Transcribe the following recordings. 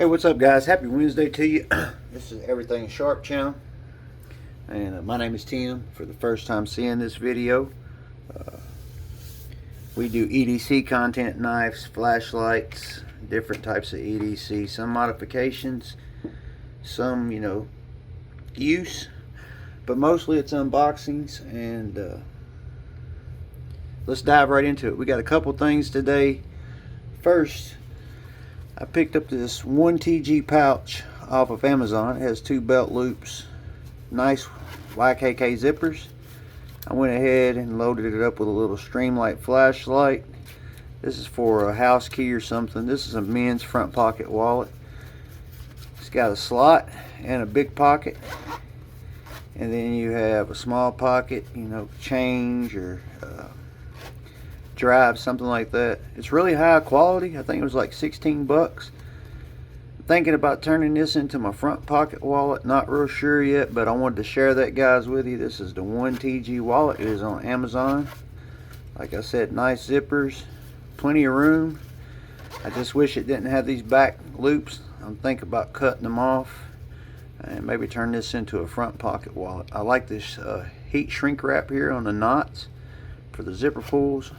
Hey, what's up, guys? Happy Wednesday to you. This is Everything Sharp channel, and my name is Tim. For the first time seeing this video, uh, we do EDC content, knives, flashlights, different types of EDC, some modifications, some, use, but mostly it's unboxings, and let's dive right into it. We got a couple things today. First, I picked up this 1TG pouch off of Amazon. It has two belt loops, nice YKK zippers. I went ahead and loaded it up with a little Streamlight flashlight. This is for a house key or something. This is a men's front pocket wallet. It's got a slot and a big pocket, and then you have a small pocket, change or drive, something like that. It's really high quality. I think it was like 16 bucks. I'm thinking about turning this into my front pocket wallet. Not real sure yet, but I wanted to share that, guys, with you. This is the 1TG wallet. It is on Amazon. Like I said, nice zippers, plenty of room. I just wish it didn't have these back loops. I'm thinking about cutting them off and maybe turn this into a front pocket wallet. I like this heat shrink wrap here on the knots for the zipper pulls,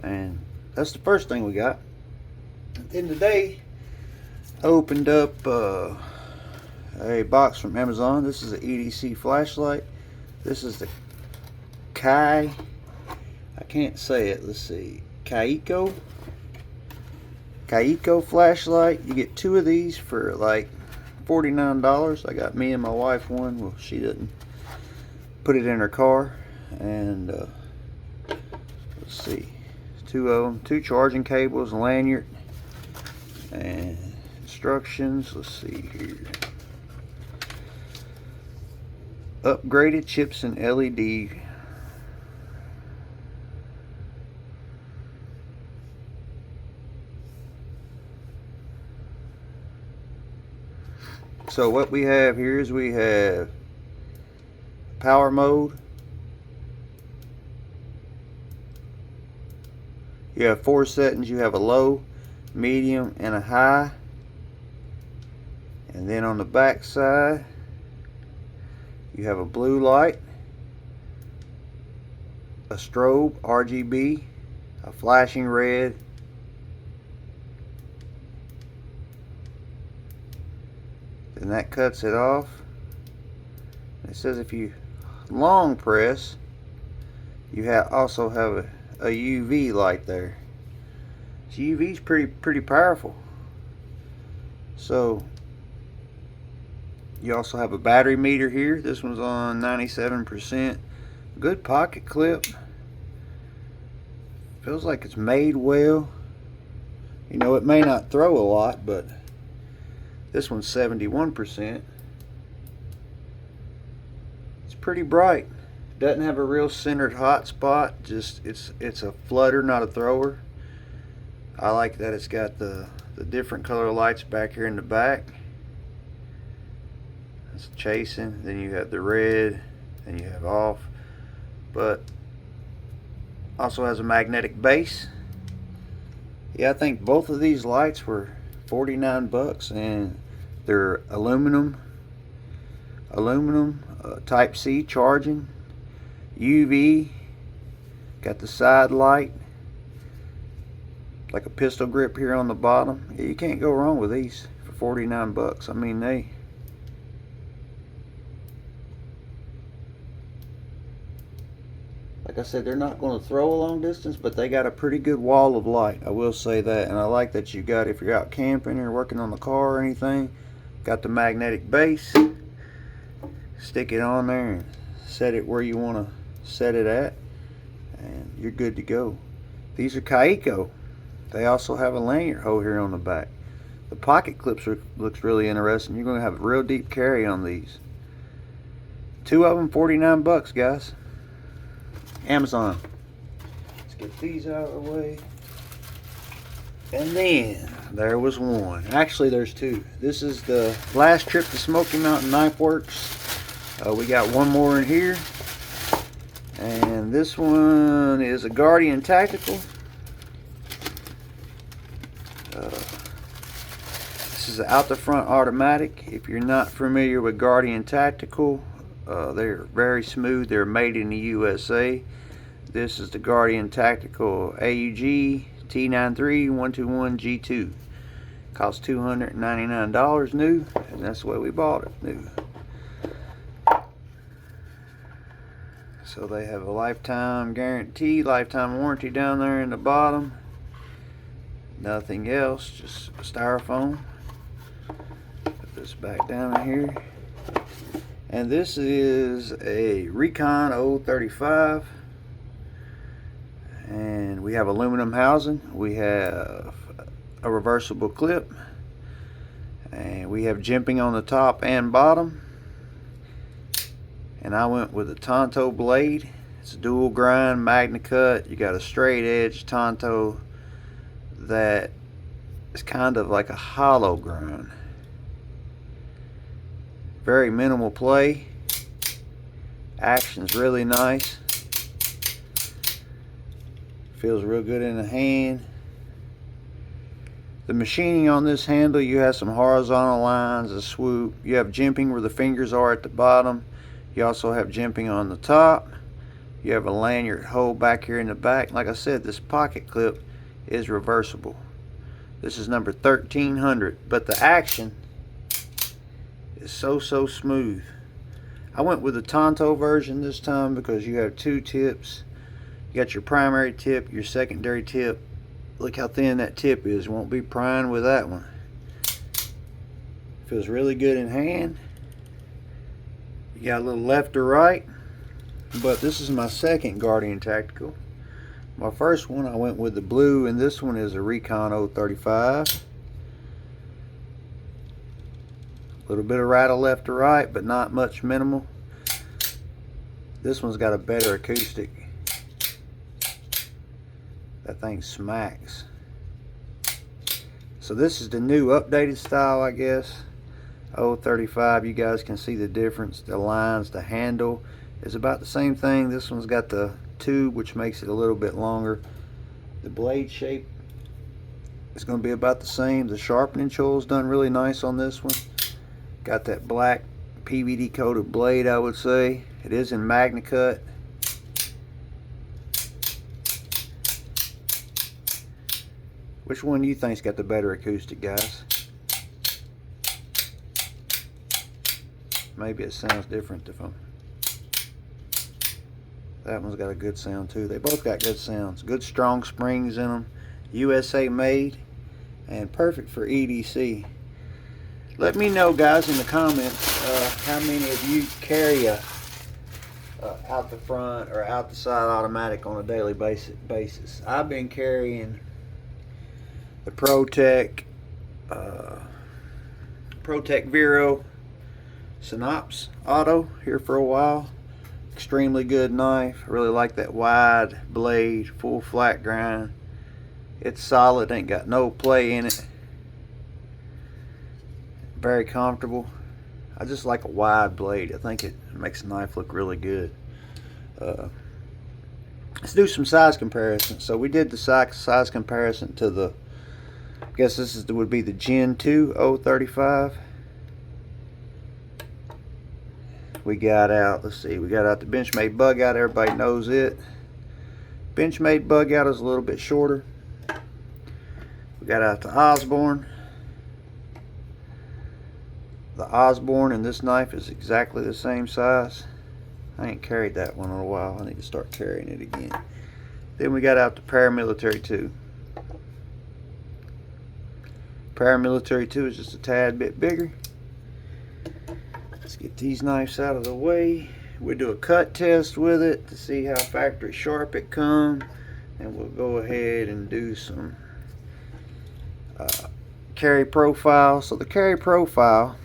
and that's the first thing we got. And then today I opened up a box from Amazon. This is an EDC flashlight. This is the I can't say it, let's see, Kaiko flashlight. You get two of these for like $49. I got me and my wife one. Well, she didn't put it in her car, and let's see, two of them, two charging cables, lanyard, and instructions. Let's see here. Upgraded chips and LED. So what we have here is we have power mode. You have 4 settings. You have a low, medium, and a high. And then on the back side, you have a blue light, a strobe, RGB, a flashing red, then that cuts it off. It says if you long press, you also have a UV light there. So UV is pretty powerful. So you also have a battery meter here. This one's on 97%. Good pocket clip. Feels like it's made well. It may not throw a lot, but this one's 71%. It's pretty bright. Doesn't have a real centered hot spot. Just it's a flutter, not a thrower. I like that it's got the different color lights back here in the back. It's chasing. Then you have the red. Then you have off. But also has a magnetic base. Yeah, I think both of these lights were 49 bucks, and they're aluminum type C charging, UV, got the side light, like a pistol grip here on the bottom. Yeah, you can't go wrong with these for 49 bucks. I mean, like I said, they're not going to throw a long distance, but they got a pretty good wall of light. I will say that. And I like that you got, if you're out camping or working on the car or anything, got the magnetic base. Stick it on there and set it where you want to set it at, and you're good to go. These are Kaiko. They also have a lanyard hole here on the back. The pocket clips looks really interesting. You're going to have a real deep carry on these. Two of them, 49 bucks, guys. Amazon. Let's get these out of the way. And then there was one. Actually, there's two. This is the last trip to Smoky Mountain Knife Works. We got one more in here. And this one is a Guardian Tactical. This is an out the front automatic. If you're not familiar with Guardian Tactical, they're very smooth. They're made in the USA. This is the Guardian Tactical AUG T93121G2. Cost $299 new, and that's the way we bought it, new. So they have a lifetime guarantee, lifetime warranty down there in the bottom. Nothing else, just styrofoam. Put this back down in here. And this is a Recon 035. And we have aluminum housing. We have a reversible clip. And we have jimping on the top and bottom. And I went with a Tonto blade. It's a dual grind Magna cut. You got a straight edge Tonto that is kind of like a hollow grind. Very minimal play. Action's really nice. Feels real good in the hand. The machining on this handle, you have some horizontal lines, a swoop. You have jimping where the fingers are at the bottom. You also have jimping on the top. You have a lanyard hole back here in the back. Like I said, this pocket clip is reversible. This is number 1300, but the action is so smooth. I went with the Tonto version this time because you have two tips. You got your primary tip, your secondary tip. Look how thin that tip is. Won't be prying with that one. Feels really good in hand. You got a little left or right, but this is my second Guardian Tactical. My first one I went with the blue, and this one is a Recon 035. A little bit of rattle left to right, but not much minimal. This one's got a better acoustic. That thing smacks. So this is the new updated style, I guess. 035, you guys can see the difference. The lines, the handle is about the same thing. This one's got the tube, which makes it a little bit longer. The blade shape is going to be about the same. The sharpening tool is done really nice on this one. Got that black PVD coated blade, I would say. It is in Magna cut. Which one do you think's got the better acoustic, guys? Maybe it sounds different if I'm... That one's got a good sound too. They both got good sounds. Good strong springs in them. USA made and perfect for EDC. Let me know, guys, in the comments how many of you carry a out the front or out the side automatic on a daily basis. I've been carrying the ProTech Vero Synops Auto here for a while. Extremely good knife. I really like that wide blade, full flat grind. It's solid, ain't got no play in it. Very comfortable. I just like a wide blade. I think it makes the knife look really good. Let's do some size comparison. So we did the size comparison to the, I guess this is would be the Gen 2 035. We got out, let's see, we got out the Benchmade bug out. Everybody knows it. Benchmade bug out is a little bit shorter. We got out the Osborne. The Osborne and this knife is exactly the same size. I ain't carried that one in a while. I need to start carrying it again. Then we got out the Paramilitary 2. Paramilitary 2 is just a tad bit bigger. Let's get these knives out of the way. We'll do a cut test with it to see how factory sharp it comes, and we'll go ahead and do some carry profile. So the carry profile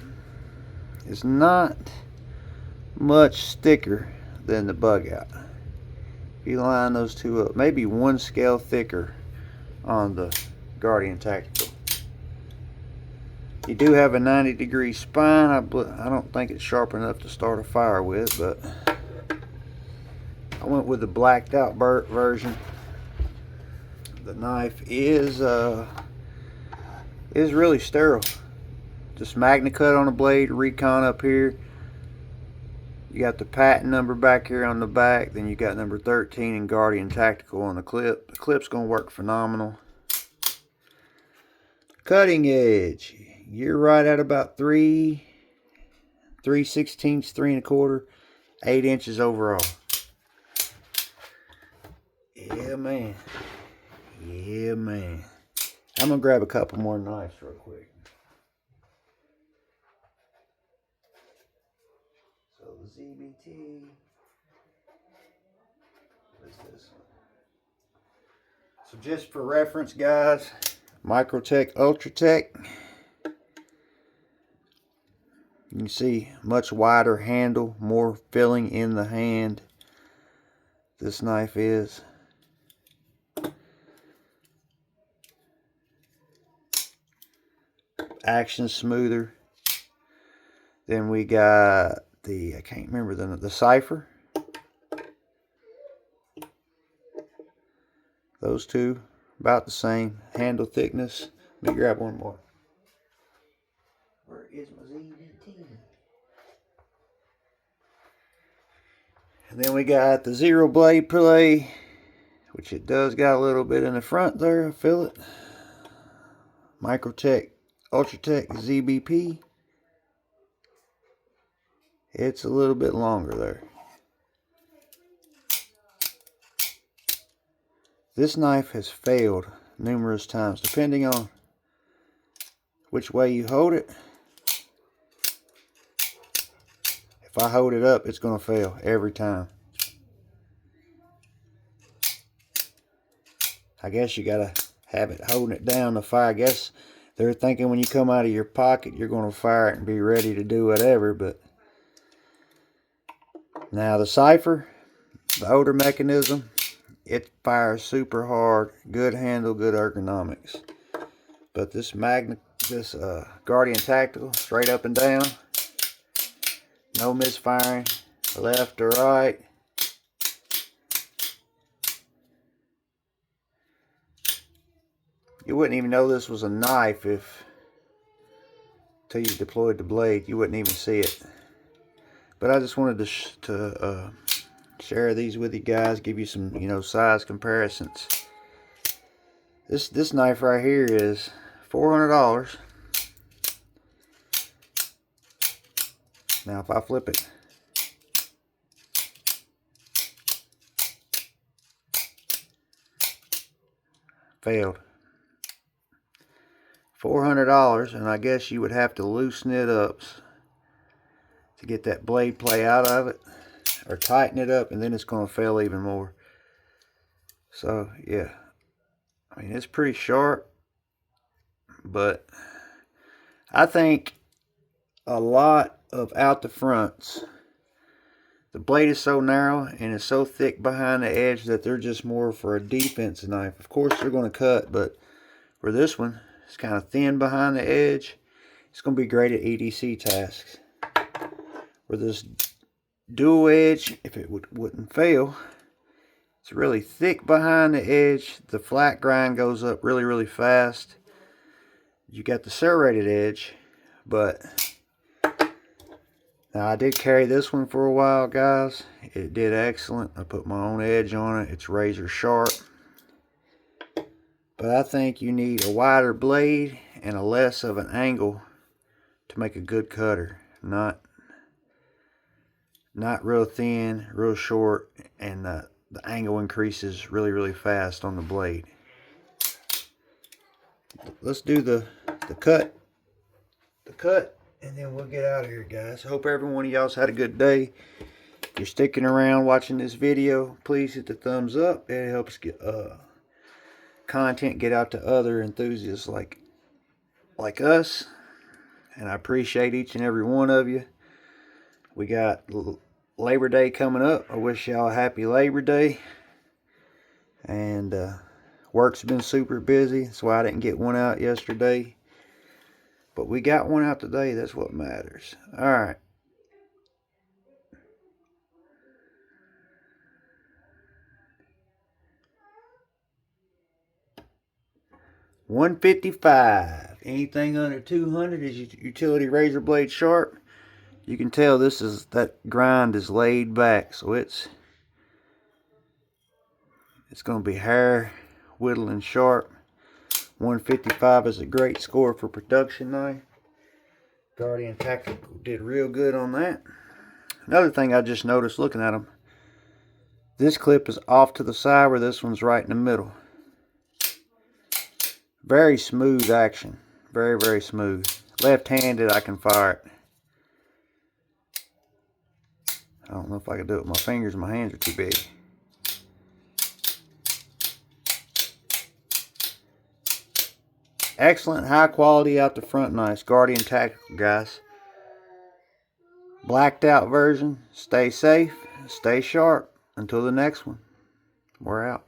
is not much thicker than the bug out. If you line those two up, maybe one scale thicker on the Guardian Tactical. You do have a 90-degree spine. I don't think it's sharp enough to start a fire with, but I went with the blacked out version. The knife is really sterile. this Magna Cut on the blade, Recon up here. You got the patent number back here on the back. Then you got number 13 and Guardian Tactical on the clip. The clip's going to work phenomenal. Cutting edge. You're right at about 3/16, 3 1/4, 8 inches overall. Yeah, man. Yeah, man. I'm going to grab a couple more knives real quick. So the ZBT. What's this one? So just for reference, guys, Microtech, Ultratech. You can see much wider handle, more filling in the hand. This knife is. Action smoother. Then we got the, I can't remember the Cipher. Those two about the same handle thickness. Let me grab one more. Where is my ZBT? And then we got the Zero Blade Play, which it does got a little bit in the front there. I feel it. Microtech, Ultratech ZBP. It's a little bit longer there. This knife has failed numerous times, depending on which way you hold it. If I hold it up, it's going to fail every time. I guess you got to have it holding it down to fire. I guess they're thinking when you come out of your pocket, you're going to fire it and be ready to do whatever. But now the Cipher, the older mechanism, it fires super hard. Good handle, good ergonomics. But this Guardian Tactical, straight up and down. No misfiring, left or right. You wouldn't even know this was a knife till you deployed the blade. You wouldn't even see it. But I just wanted to share these with you guys, give you some, size comparisons. This knife right here is $400. Now if I flip it, failed. $400, and I guess you would have to loosen it up to get that blade play out of it, or tighten it up, and then it's going to fail even more. So yeah, I mean, it's pretty sharp, but I think a lot of out the fronts, the blade is so narrow and it's so thick behind the edge that they're just more for a defense knife. Of course they're going to cut, but for this one, it's kind of thin behind the edge. It's going to be great at EDC tasks. For this dual edge, if it wouldn't fail, it's really thick behind the edge. The flat grind goes up really, really fast. You got the serrated edge, but now I did carry this one for a while, guys. It did excellent. I put my own edge on it. It's razor sharp. But I think you need a wider blade and a less of an angle to make a good cutter. Not real thin, real short, and the angle increases really, really fast on the blade. Let's do the cut. The cut, and then we'll get out of here, guys. Hope every one of y'all's had a good day. If you're sticking around watching this video, please hit the thumbs up. It helps get content get out to other enthusiasts like us. And I appreciate each and every one of you. We got Labor Day coming up. I wish y'all a happy Labor Day. And work's been super busy. That's why I didn't get one out yesterday. But we got one out today. That's what matters. Alright. 155. Anything under 200 is utility razor blade sharp. You can tell that grind is laid back, so it's going to be hair whittling sharp. 155 is a great score for production knife. Guardian Tactical did real good on that. Another thing I just noticed looking at them, this clip is off to the side where this one's right in the middle. Very smooth action. Very, very smooth. Left-handed, I can fire it. I don't know if I can do it with my fingers. My hands are too big. Excellent, high quality out the front knives. Guardian Tactical, guys. Blacked out version. Stay safe. Stay sharp. Until the next one. We're out.